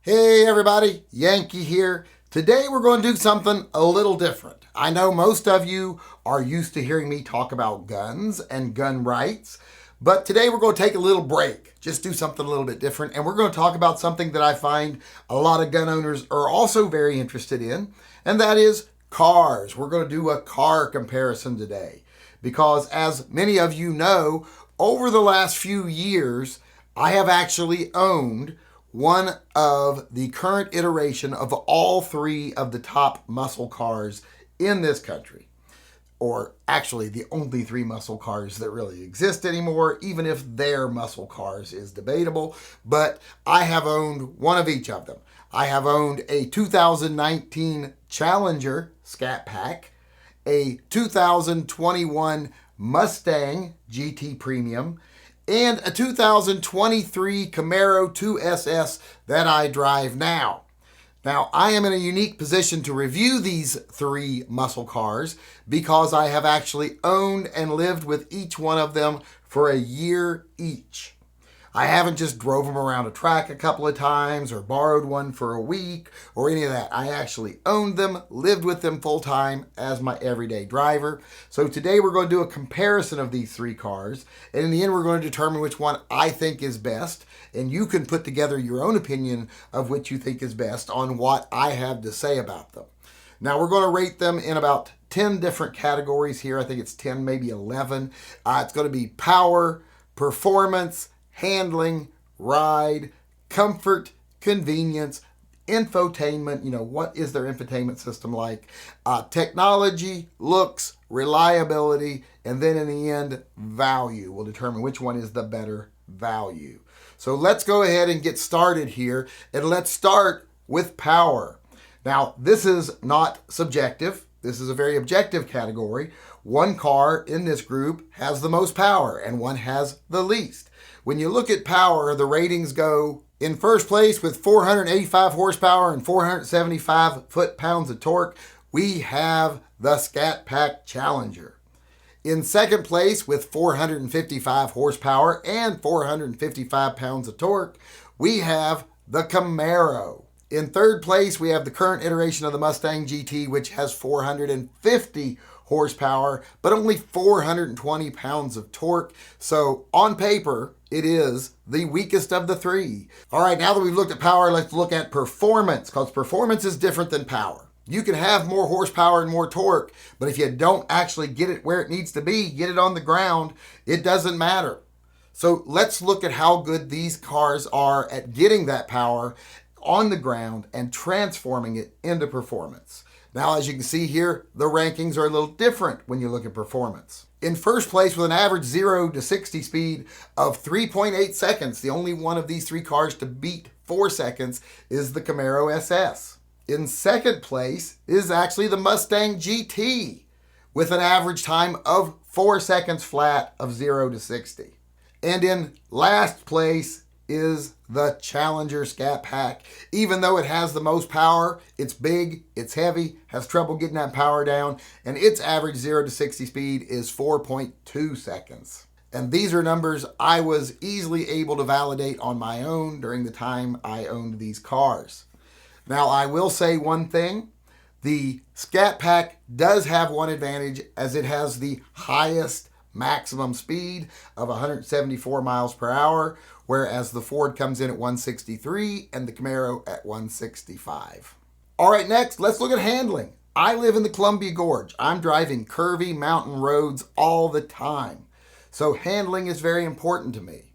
Hey everybody, Yankee here. Today we're going to do something a little different. I know most of you are used to hearing me talk about guns and gun rights, but today we're going to take a little break, just do something a little bit different, and we're going to talk about something that I find a lot of gun owners are also very interested in, and that is cars. We're going to do a car comparison today because, as many of you know, over the last few years, I have actually owned one of the current iteration of all three of the top muscle cars in this country. Or actually the only three muscle cars that really exist anymore, even if their muscle cars is debatable. But I have owned one of each of them. I have owned a 2019 Challenger Scat Pack, a 2021 Mustang GT Premium, and a 2023 Camaro 2SS that I drive now. Now, I am in a unique position to review these three muscle cars because I have actually owned and lived with each one of them for a year each. I haven't just drove them around a track a couple of times or borrowed one for a week or any of that. I actually owned them, lived with them full time as my everyday driver. So today we're going to do a comparison of these three cars. And in the end, we're going to determine which one I think is best. And you can put together your own opinion of which you think is best on what I have to say about them. Now we're going to rate them in about 10 different categories here. I think it's 10, maybe 11. It's going to be power, performance, handling, ride, comfort, convenience, infotainment, what is their infotainment system like, technology, looks, reliability, and then in the end, value will determine which one is the better value. So let's go ahead and get started here, and let's start with power. Now, this is not subjective. This is a very objective category. One car in this group has the most power, and one has the least. When you look at power, the ratings go in first place with 485 horsepower and 475 foot-pounds of torque. We have the Scat Pack Challenger. In second place with 455 horsepower and 455 pounds of torque, we have the Camaro. In third place, we have the current iteration of the Mustang GT, which has 450 horsepower, but only 420 pounds of torque. So on paper, it is the weakest of the three. All right, now that we've looked at power, let's look at performance, because performance is different than power. You can have more horsepower and more torque, but if you don't actually get it where it needs to be, get it on the ground, it doesn't matter. So let's look at how good these cars are at getting that power on the ground and transforming it into performance. Now, as you can see here, the rankings are a little different when you look at performance. In first place with an average 0 to 60 speed of 3.8 seconds, the only one of these three cars to beat 4 seconds is the Camaro SS. In second place is actually the Mustang GT with an average time of 4 seconds flat of 0 to 60. And in last place is the Challenger Scat Pack. Even though it has the most power, it's big, it's heavy, has trouble getting that power down, and its average 0 to 60 speed is 4.2 seconds. And these are numbers I was easily able to validate on my own during the time I owned these cars. Now, I will say one thing. The Scat Pack does have one advantage, as it has the highest maximum speed of 174 miles per hour, whereas the Ford comes in at 163 and the Camaro at 165. All right, next, let's look at handling. I live in the Columbia Gorge. I'm driving curvy mountain roads all the time. So handling is very important to me.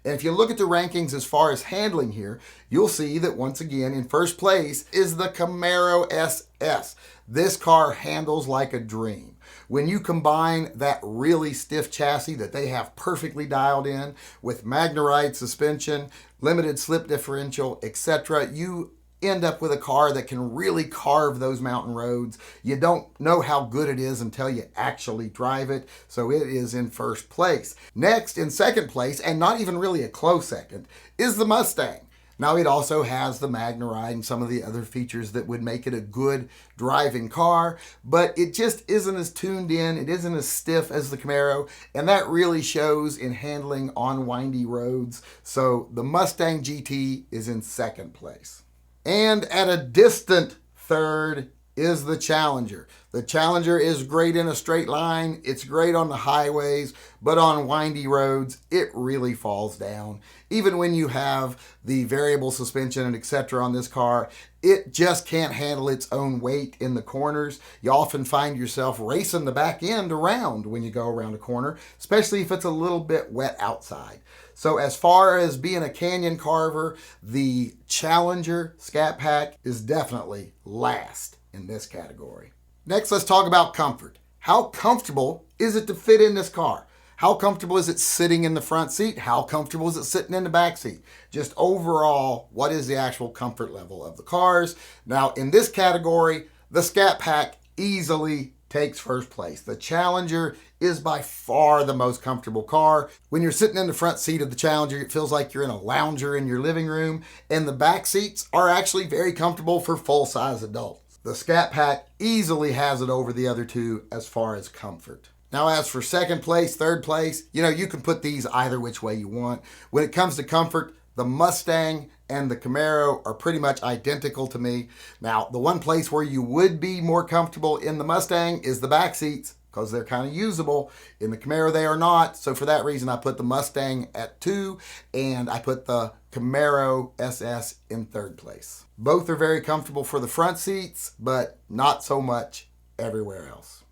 And if you look at the rankings as far as handling here, you'll see that once again, in first place is the Camaro SS. This car handles like a dream. When you combine that really stiff chassis that they have perfectly dialed in with MagneRide suspension, limited slip differential, etc., you end up with a car that can really carve those mountain roads. You don't know how good it is until you actually drive it, so it is in first place. Next, in second place, and not even really a close second, is the Mustang. Now, it also has the MagneRide and some of the other features that would make it a good driving car, but it just isn't as tuned in, it isn't as stiff as the Camaro, and that really shows in handling on windy roads. So the Mustang GT is in second place. And at a distant third is the Challenger. The Challenger is great in a straight line. It's great on the highways, but on windy roads, it really falls down. Even when you have the variable suspension and etc. on this car, it just can't handle its own weight in the corners. You often find yourself racing the back end around when you go around a corner, especially if it's a little bit wet outside. So as far as being a canyon carver, the Challenger Scat Pack is definitely last in this category. Next, let's talk about comfort. How comfortable is it to fit in this car? How comfortable is it sitting in the front seat? How comfortable is it sitting in the back seat? Just overall, what is the actual comfort level of the cars? Now, in this category, the Scat Pack easily takes first place. The Challenger is by far the most comfortable car. When you're sitting in the front seat of the Challenger, it feels like you're in a lounger in your living room, and the back seats are actually very comfortable for full-size adults. The Scat Pack easily has it over the other two as far as comfort. Now, as for second place, third place, you can put these either which way you want. When it comes to comfort, the Mustang and the Camaro are pretty much identical to me. Now, the one place where you would be more comfortable in the Mustang is the back seats, because they're kind of usable. In the Camaro, they are not. So for that reason, I put the Mustang at 2, and I put the Camaro SS in third place. Both are very comfortable for the front seats, but not so much everywhere else.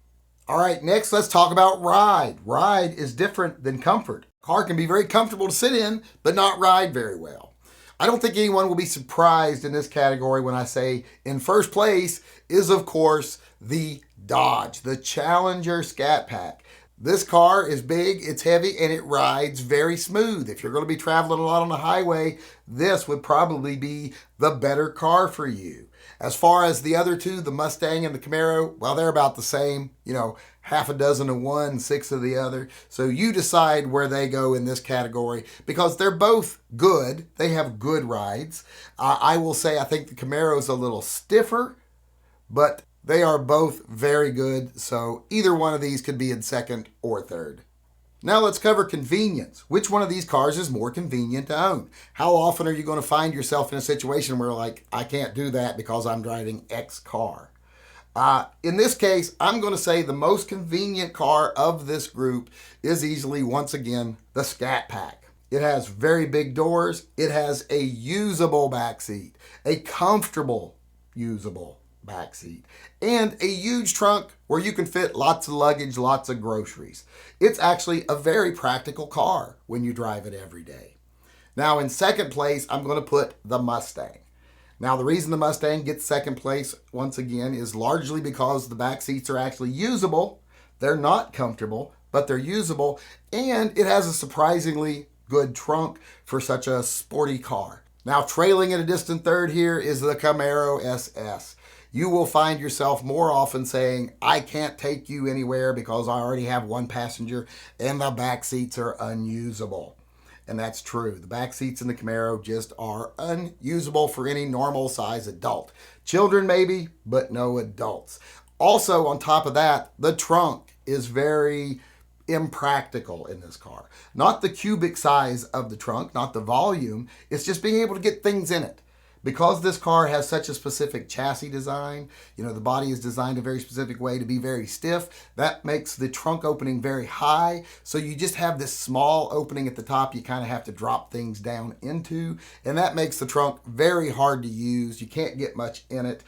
All right, next let's talk about ride. Ride is different than comfort. Car can be very comfortable to sit in, but not ride very well. I don't think anyone will be surprised in this category when I say in first place is, of course, the Dodge, the Challenger Scat Pack. This car is big, it's heavy, and it rides very smooth. If you're going to be traveling a lot on the highway, this would probably be the better car for you. As far as the other two, the Mustang and the Camaro, well, they're about the same, half a dozen of one, 6 of the other. So you decide where they go in this category because they're both good. They have good rides. I will say I think the Camaro is a little stiffer, but they are both very good. So either one of these could be in second or third. Now let's cover convenience. Which one of these cars is more convenient to own? How often are you going to find yourself in a situation where I can't do that because I'm driving X car? In this case, I'm going to say the most convenient car of this group is easily, once again, the Scat Pack. It has very big doors. It has a usable back seat, a comfortable usable back seat, and a huge trunk where you can fit lots of luggage, lots of groceries. It's actually a very practical car when you drive it every day. Now, in second place, I'm going to put the Mustang. Now, the reason the Mustang gets second place, once again, is largely because the back seats are actually usable. They're not comfortable, but they're usable, and it has a surprisingly good trunk for such a sporty car. Now, trailing at a distant third here is the Camaro SS. You will find yourself more often saying, I can't take you anywhere because I already have one passenger and the back seats are unusable. And that's true. The back seats in the Camaro just are unusable for any normal size adult. Children maybe, but no adults. Also, on top of that, the trunk is very impractical in this car. Not the cubic size of the trunk, not the volume. It's just being able to get things in it. Because this car has such a specific chassis design, the body is designed a very specific way to be very stiff. That makes the trunk opening very high. So you just have this small opening at the top you kind of have to drop things down into. And that makes the trunk very hard to use. You can't get much in it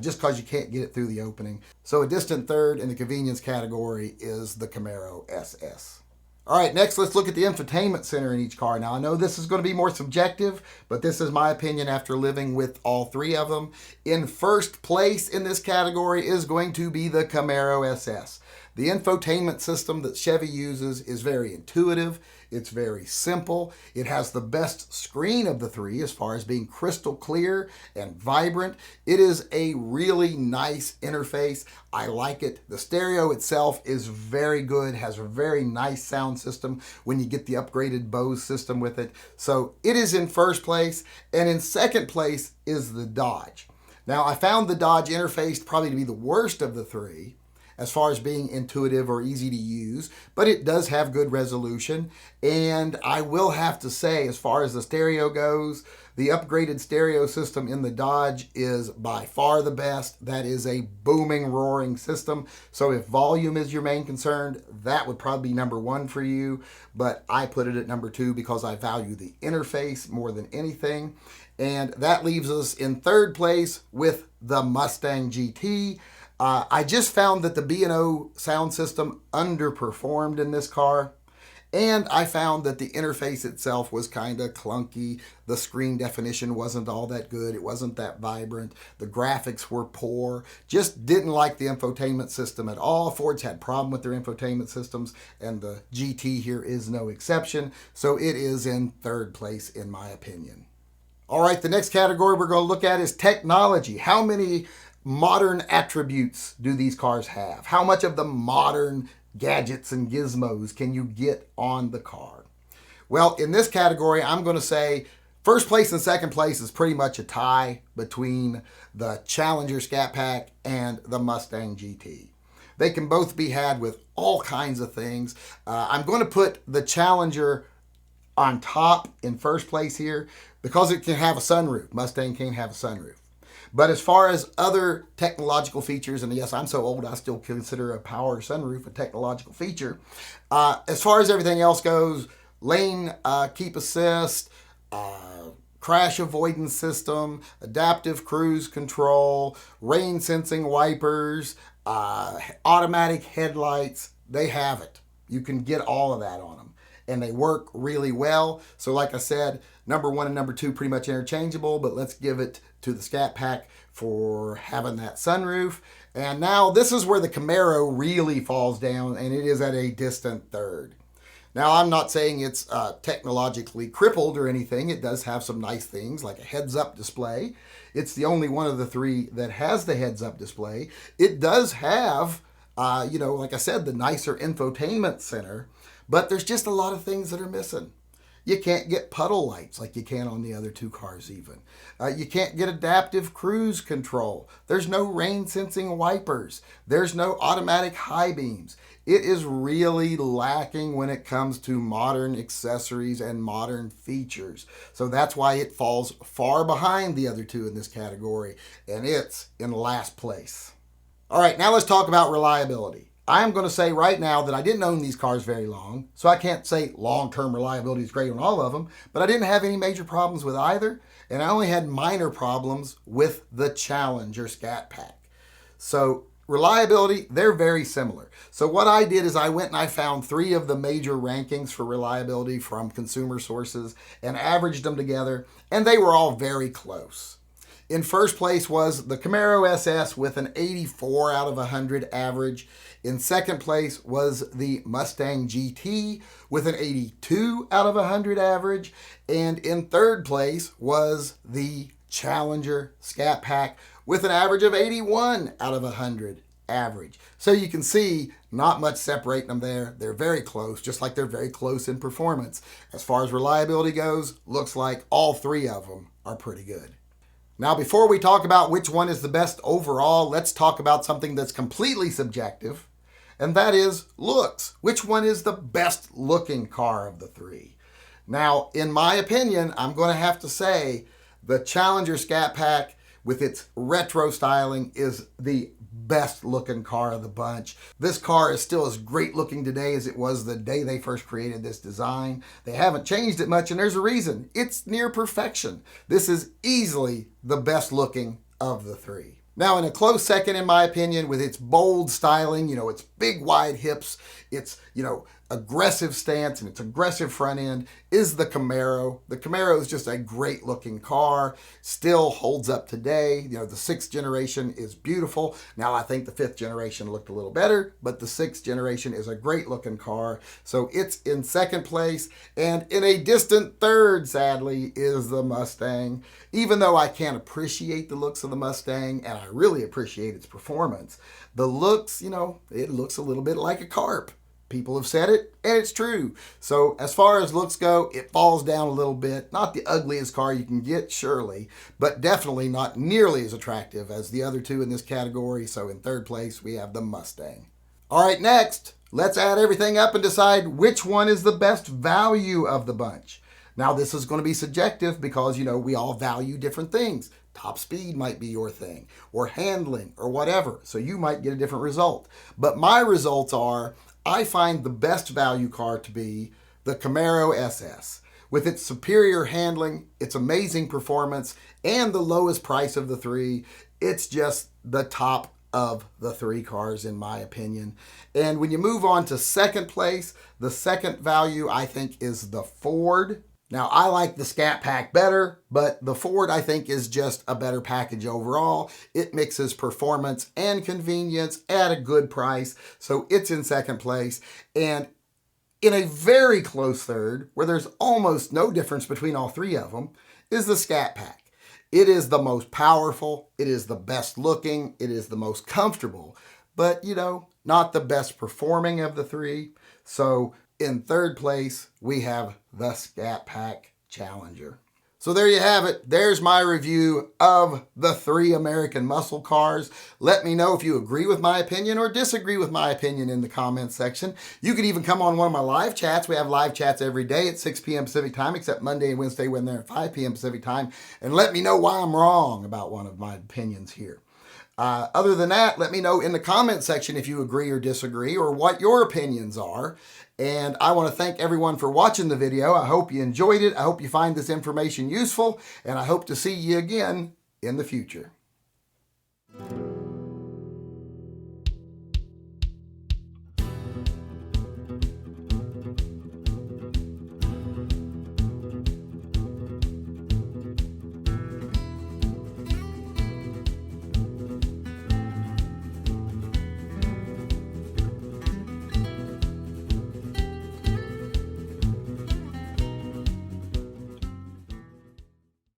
just because you can't get it through the opening. So a distant third in the convenience category is the Camaro SS. All right, next let's look at the infotainment center in each car. Now I know this is going to be more subjective, but this is my opinion after living with all 3 of them. In first place in this category is going to be the Camaro SS. The infotainment system that Chevy uses is very intuitive. It's very simple. It has the best screen of the 3 as far as being crystal clear and vibrant. It is a really nice interface. I like it. The stereo itself is very good, has a very nice sound system when you get the upgraded Bose system with it. So it is in first place, and in second place is the Dodge. Now I found the Dodge interface probably to be the worst of the 3. As far as being intuitive or easy to use, but it does have good resolution. And I will have to say, as far as the stereo goes, The upgraded stereo system in the Dodge is by far the best. That is a booming, roaring system. So if volume is your main concern, that would probably be number one for you. But I put it at number two because I value the interface more than anything. And that leaves us in third place with the Mustang GT. I just found that the B&O sound system underperformed in this car. And I found that the interface itself was kind of clunky. The screen definition wasn't all that good. It wasn't that vibrant. The graphics were poor. Just didn't like the infotainment system at all. Ford's had problem with their infotainment systems, and the GT here is no exception. So it is in third place in my opinion. All right, the next category we're going to look at is technology. How many modern attributes do these cars have? How much of the modern gadgets and gizmos can you get on the car? Well, in this category, I'm going to say first place and second place is pretty much a tie between the Challenger Scat Pack and the Mustang GT. They can both be had with all kinds of things. I'm going to put the Challenger on top in first place here because it can have a sunroof. Mustang can't have a sunroof. But as far as other technological features, and yes, I'm so old I still consider a power sunroof a technological feature. As far as everything else goes, lane keep assist, crash avoidance system, adaptive cruise control, rain sensing wipers, automatic headlights, they have it. You can get all of that on them. And they work really well. So like I said, number one and number two pretty much interchangeable, but let's give it to the Scat Pack for having that sunroof. And now this is where the Camaro really falls down, and it is at a distant third. Now, I'm not saying it's technologically crippled or anything. It does have some nice things like a heads-up display. It's the only one of the three that has the heads-up display. It does have, like I said, the nicer infotainment center, but there's just a lot of things that are missing. You can't get puddle lights like you can on the other two cars even. You can't get adaptive cruise control. There's no rain sensing wipers. There's no automatic high beams. It is really lacking when it comes to modern accessories and modern features. So that's why it falls far behind the other two in this category, and it's in last place. All right, now let's talk about reliability. I'm going to say right now that I didn't own these cars very long, so I can't say long-term reliability is great on all of them, but I didn't have any major problems with either, and I only had minor problems with the Challenger Scat Pack. So reliability, they're very similar. So what I did is I went and I found three of the major rankings for reliability from consumer sources and averaged them together, and they were all very close. In first place was the Camaro SS with an 84 out of 100 average. In second place was the Mustang GT with an 82 out of 100 average. And in third place was the Challenger Scat Pack with an average of 81 out of 100 average. So you can see not much separating them there. They're very close, just like they're very close in performance. As far as reliability goes, looks like all three of them are pretty good. Now, before we talk about which one is the best overall, let's talk about something that's completely subjective, and that is looks. Which one is the best looking car of the three? Now, in my opinion, I'm going to have to say the Challenger Scat Pack with its retro styling is the best looking car of the bunch. This car is still as great looking today as it was the day they first created this design. They haven't changed it much, and there's a reason. It's near perfection. This is easily the best looking of the three. Now, in a close second, in my opinion, with its bold styling, its big wide hips, its, aggressive stance and its aggressive front end is the Camaro. The Camaro is just a great looking car, still holds up today. The sixth generation is beautiful. Now I think the fifth generation looked a little better, but the sixth generation is a great looking car. So it's in second place, and in a distant third, sadly, is the Mustang. Even though I can't appreciate the looks of the Mustang, and I really appreciate its performance, the looks, it looks a little bit like a carp. People have said it, and it's true. So as far as looks go, it falls down a little bit. Not the ugliest car you can get, surely, but definitely not nearly as attractive as the other two in this category. So in third place, we have the Mustang. All right, next, let's add everything up and decide which one is the best value of the bunch. Now, this is going to be subjective because, we all value different things. Top speed might be your thing, or handling, or whatever. So you might get a different result. But my results are, I find the best value car to be the Camaro SS. With its superior handling, its amazing performance, and the lowest price of the three, it's just the top of the three cars in my opinion. And when you move on to second place, the second value I think is the Ford. Now, I like the Scat Pack better, but the Ford I think is just a better package overall. It mixes performance and convenience at a good price, so it's in second place. And in a very close third, where there's almost no difference between all three of them, is the Scat Pack. It is the most powerful, it is the best looking, it is the most comfortable, but not the best performing of the three. So in third place, we have the Scat Pack Challenger. So there you have it. There's my review of the three American muscle cars. Let me know if you agree with my opinion or disagree with my opinion in the comments section. You could even come on one of my live chats. We have live chats every day at 6 p.m. Pacific time, except Monday and Wednesday when they're at 5 p.m. Pacific time. And let me know why I'm wrong about one of my opinions here. Other than that, let me know in the comment section if you agree or disagree or what your opinions are. And I want to thank everyone for watching the video. I hope you enjoyed it. I hope you find this information useful, and I hope to see you again in the future.